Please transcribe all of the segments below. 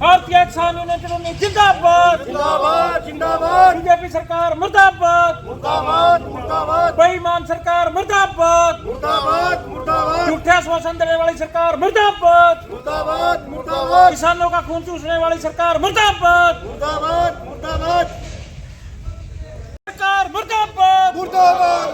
भारतीय किसान यूनियन जिंदाबाद जिंदाबाद जिंदाबाद बीजेपी सरकार मुर्दाबाद मुर्दाबाद मुर्दाबाद बेईमान सरकार मुर्दाबाद मुर्दाबाद मुर्दाबाद झूठे आश्वासन देने वाली सरकार मुर्दाबाद मुर्दाबाद मुर्दाबाद किसानों का खून चूसने वाली सरकार मुर्दाबाद मुर्दाबाद मुर्दाबाद सरकार मुर्दाबाद मुर्दाबाद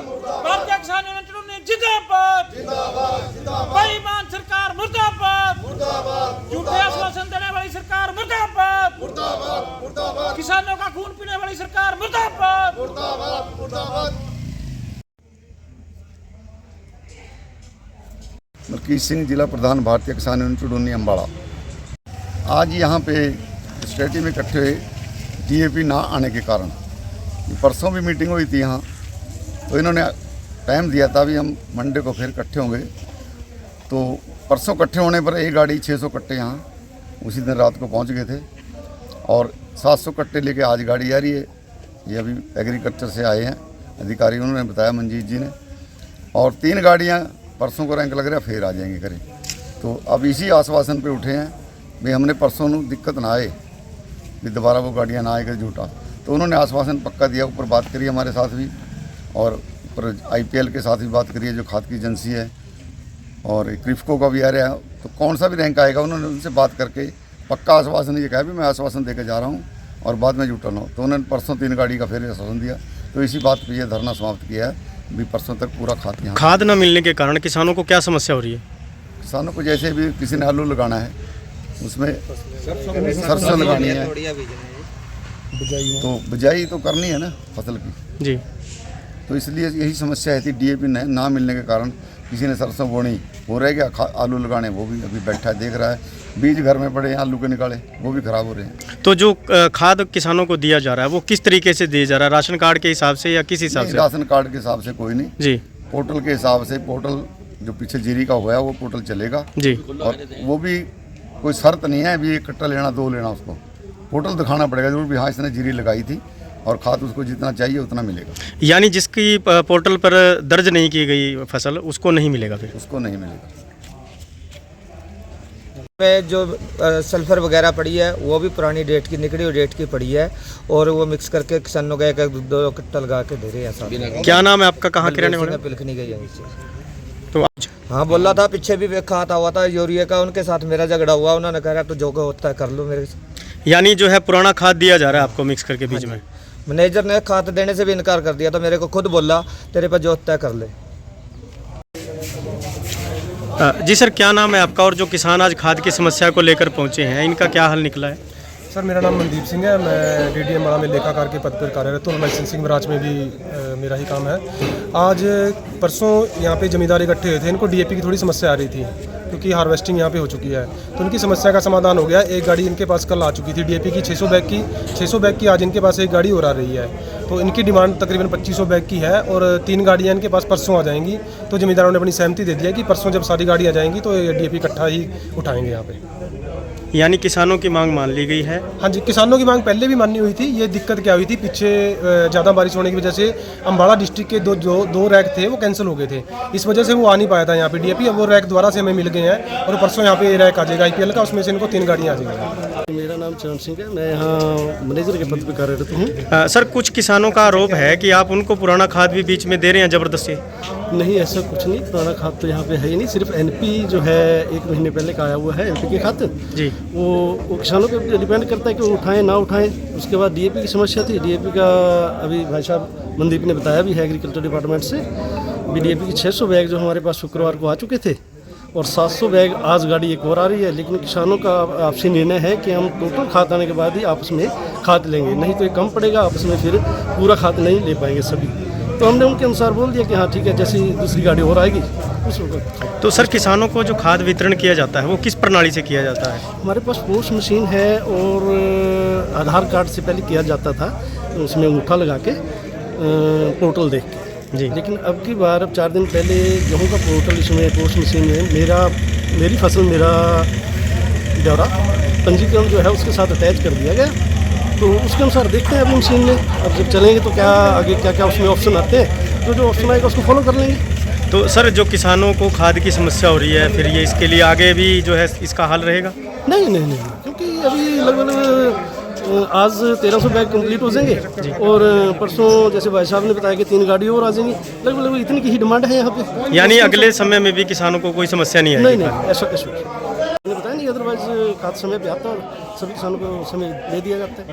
भारतीय किसान यूनियन जिंदाबाद जिंदाबाद जिंदाबाद बेईमान सरकार मुर्दाबाद मुर्दाबाद झूठे आश्वासन देने वाली सरकार मुर्दाबाद मुर्दाबाद मुर्दाबाद किसानों का खून पीने वाली सरकार मुर्दाबाद मुर्दाबाद मुर्दाबाद। मलकीत सिंह, जिला प्रधान भारतीय किसान यूनियन चुडोनी अम्बाड़ा। आज यहाँ पे स्टेडियम में इकट्ठे हुए डीएपी ना आने के कारण। परसों भी मीटिंग हुई थी यहाँ, तो इन्होंने टाइम दिया था, अभी हम मंडे को फिर इकट्ठे होंगे। तो परसों इकट्ठे होने पर एक गाड़ी 600 कट्टे यहाँ उसी दिन रात को पहुँच गए थे और 700 कट्टे लेके आज गाड़ी आ रही है। ये अभी एग्रीकल्चर से आए हैं अधिकारी, उन्होंने बताया मंजीत जी ने। और 3 गाड़ियाँ परसों को रैंक लग रहा फिर आ जाएंगे करीब। तो अब इसी आश्वासन पे उठे हैं भाई हमने परसों दिक्कत ना आए, भी दोबारा वो गाड़ियाँ ना आए कर झूठा। तो उन्होंने आश्वासन पक्का दिया, ऊपर बात करी हमारे साथ भी और ऊपर IPL के साथ भी बात करी है जो खाद की एजेंसी है, और क्रिफ्को का भी आ रहा है। तो कौन सा भी रैंक आएगा उन्होंने उनसे बात करके पक्का आश्वासन ये कहा भी मैं आश्वासन देकर जा रहा हूँ और बाद में जुटा ना हो। तो उन्होंने परसों 3 गाड़ी का फिर आश्वासन दिया। तो इसी बात पर यह धरना समाप्त किया है भी परसों तक पूरा खाद यहाँ। खाद न मिलने के कारण किसानों को क्या समस्या हो रही है? किसानों को जैसे भी किसी ने आलू लगाना है, उसमें सरसों लगानी है, तो बिजाई तो करनी है ना फसल की जी। तो इसलिए यही समस्या है थी। डीएपी ना मिलने के कारण किसी ने सरसों बोनी, हो रह गया आलू लगाने, वो भी अभी बैठा है देख रहा है। बीज घर में पड़े हैं आलू के निकाले, वो भी खराब हो रहे हैं। तो जो खाद किसानों को दिया जा रहा है वो किस तरीके से दिया जा रहा है? राशन कार्ड के हिसाब से या किस हिसाब से? राशन कार्ड के हिसाब से कोई नहीं जी, पोर्टल के हिसाब से। पोर्टल जो पीछे जीरी का हुआ है वो पोर्टल चलेगा जी। और वो भी कोई शर्त नहीं है भी 1 कट्टा लेना 2 लेना, उसको पोर्टल दिखाना पड़ेगा जरूर भी हाँ इसने जीरी लगाई थी और खाद उसको जितना चाहिए उतना मिलेगा। यानी जिसकी पोर्टल पर दर्ज नहीं की गई फसल उसको नहीं मिलेगा, फिर उसको नहीं मिलेगा। में जो सल्फर वगैरह पड़ी है वो भी पुरानी डेट की, निकली हुई डेट की पड़ी है और वो मिक्स करके किसानों का 1-2 कट्टा लगा के दे रहे हैं साथ। क्या नाम है आपका, कहाँ के रहने वाले? पिलखनी गई है इससे। तो हाँ बोला था, पीछे भी देखा था हुआ था यूरिया का, उनके साथ मेरा झगड़ा हुआ, उन्होंने कहा तो जो होता है कर लो मेरे साथ। यानी जो है पुराना खाद दिया जा रहा है आपको मिक्स करके बीच में? मैनेजर ने खाद देने से भी इनकार कर दिया था, मेरे को खुद बोला तेरे पर जो होता है कर ले। जी सर, क्या नाम है आपका और जो किसान आज खाद की समस्या को लेकर पहुंचे हैं इनका क्या हल निकला है? सर मेरा नाम मनदीप सिंह है, मैं DDM अम्बाड़ा में लेखाकार के पद पर कार्यरत हूँ। लाइसेंसिंग ब्रांच में भी मेरा ही काम है। आज परसों यहाँ पे जमींदार इकट्ठे हुए थे, इनको DAP की थोड़ी समस्या आ रही थी क्योंकि हार्वेस्टिंग यहाँ पे हो चुकी है, तो उनकी समस्या का समाधान हो गया। एक गाड़ी इनके पास कल आ चुकी थी DAP की 600 बैग की आज इनके पास एक गाड़ी और आ रही है। तो इनकी डिमांड तकरीबन 2500 बैग की है और 3 गाड़ियाँ इनके पास परसों आ जाएंगी। तो जमींदारों ने अपनी सहमति दे दिया कि परसों जब सारी गाड़ी आ जाएंगी तो DAP इकट्ठा ही उठाएंगे यहाँ पे। यानी किसानों की मांग मान ली गई है? हाँ जी, किसानों की मांग पहले भी माननी हुई थी। ये दिक्कत क्या हुई थी, पीछे ज़्यादा बारिश होने की वजह से अम्बाड़ा डिस्ट्रिक्ट के दो रैक थे वो कैंसिल हो गए थे, इस वजह से वो आ नहीं पाया था यहाँ पे DAP। अब वो रैक दोबारा से हमें मिल गए हैं और परसों यहाँ पे रैक आ जाएगा IPL का, उसमें से इनको 3 गाड़ियाँ आ जाएंगी। मेरा नाम चरण सिंह है, मैं यहाँ मैनेजर के पद पर कार्यरत हूँ। सर, कुछ किसानों का आरोप है कि आप उनको पुराना खाद भी बीच में दे रहे हैं ज़बरदस्ती। नहीं, ऐसा कुछ नहीं, पुराना खाद तो यहाँ पे है ही नहीं। सिर्फ NP जो है 1 महीने पहले का आया हुआ है NP के खाद जी, वो किसानों पे डिपेंड करता है कि वो उठाएं ना उठाएं। उसके बाद DAP की समस्या थी, DAP का अभी भाई साहब मनदीप ने बताया भी है एग्रीकल्चर डिपार्टमेंट से भी DAP की 600 बैग जो हमारे पास शुक्रवार को आ चुके थे और 700 बैग आज गाड़ी एक और आ रही है। लेकिन किसानों का आपसी निर्णय है कि हम टोटल खाद आने के बाद ही आपस में खाद लेंगे, नहीं तो ये कम पड़ेगा, आपस में फिर पूरा खाद नहीं ले पाएंगे सभी। तो हमने उनके अनुसार बोल दिया कि हाँ ठीक है, जैसी दूसरी गाड़ी और आएगी उस वक्त। तो सर, किसानों को जो खाद वितरण किया जाता है वो किस प्रणाली से किया जाता है? हमारे पास पोस्ट मशीन है और आधार कार्ड से पहले किया जाता था, उसमें अंगूठा लगा के पोर्टल देख के जी। लेकिन अब की बार 4 दिन पहले गेहूँ का पोर्टल इसमें पोस्ट मशीन में मेरी फसल मेरा ब्यौरा पंजीकरण जो है उसके साथ अटैच कर दिया गया तो उसके अनुसार देखते हैं अभी मशीन में, अब जब चलेंगे तो क्या आगे क्या क्या उसमें ऑप्शन आते हैं, तो जो ऑप्शन आएगा उसको फॉलो कर लेंगे। तो सर जो किसानों को खाद की समस्या हो रही है, फिर ये इसके लिए आगे भी जो है इसका हल रहेगा? नहीं, क्योंकि अभी लगभग आज 1300 बैग कंप्लीट हो जाएंगे और परसों जैसे भाई साहब ने बताया कि 3 गाड़ी और आ जाएंगी, लगभग इतनी की ही डिमांड है यहाँ पे। यानी अगले समय में भी किसानों को कोई समस्या नहीं आएगी? नहीं, ऐसा मैंने बताया नहीं, अदरवाइज खाद समय पे आता है और सभी किसानों को समय दे दिया जाता है।